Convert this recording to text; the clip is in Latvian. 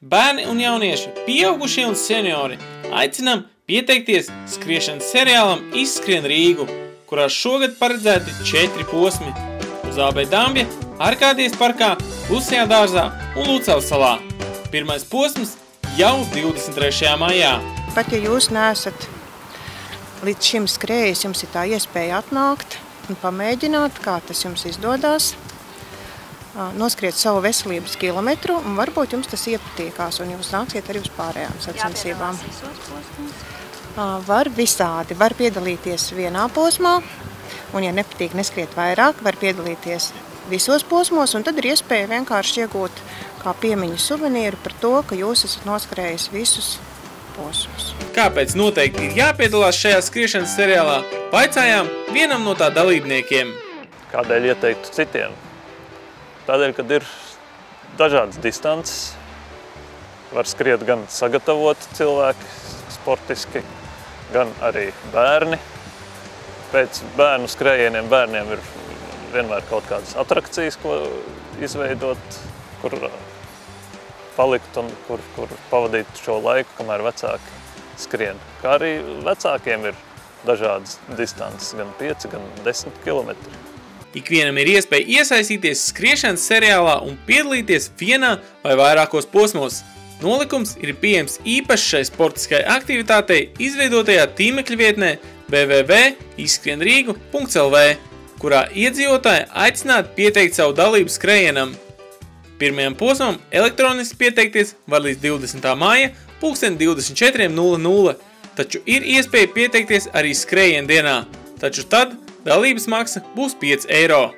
bērni un jaunieši, pieaugušie un seniori aicinām pieteikties skriešanas seriālam Izskrien Rīgu, kurā šogad paredzēti 4 posmi uz AB Dambja, Arkādijas parkā, Klusajā dārzā un Lucavas salā. Pirmais posms jau 23. maijā. Pat ja jūs neesat līdz šim skrējis, jums ir tā iespēja atnākt un pamēģināt, kā tas jums izdodās, noskriet savu veselības kilometru, un varbūt jums tas iepatīkās, un jūs nāksiet arī uz pārējām sacensībām. Var visādi, var piedalīties vienā posmā, un ja nepatīk neskriet vairāk, var piedalīties visos posmos, un tad ir iespēja vienkārši iegūt kā piemiņu suvenīru par to, ka jūs esat noskrējis visus posmus. Kāpēc noteikti ir jāpiedalās šajā skriešanas seriālā, vaicājām vienam no tā dalībniekiem. Kādēļ ieteiktu citiem? Tādēļ, kad ir dažādas distances, var skriet gan sagatavoti cilvēki sportiski, gan arī bērni. Pēc bērnu skrējieniem bērniem ir vienmēr kaut kādas atrakcijas, ko izveidot, kur palikt un kur pavadīt šo laiku, kamēr vecāki skrien. Kā arī vecākiem ir dažādas distances, gan 5, gan 10 kilometri. Ikvienam ir iespēja iesaistīties skriešanas seriālā un piedalīties vienā vai vairākos posmos. Nolikums ir pieejams īpaši šai sportiskai aktivitātei izveidotajā tīmekļa vietnē www.izskrienrigu.lv, kurā iedzīvotāji aicināti pieteikt savu dalību skrējienam. Pirmajam posmam elektroniski pieteikties var līdz 20. māja 24:00, taču ir iespēja pieteikties arī skrējiena dienā, taču tad dalības maksa būs 5 eiro.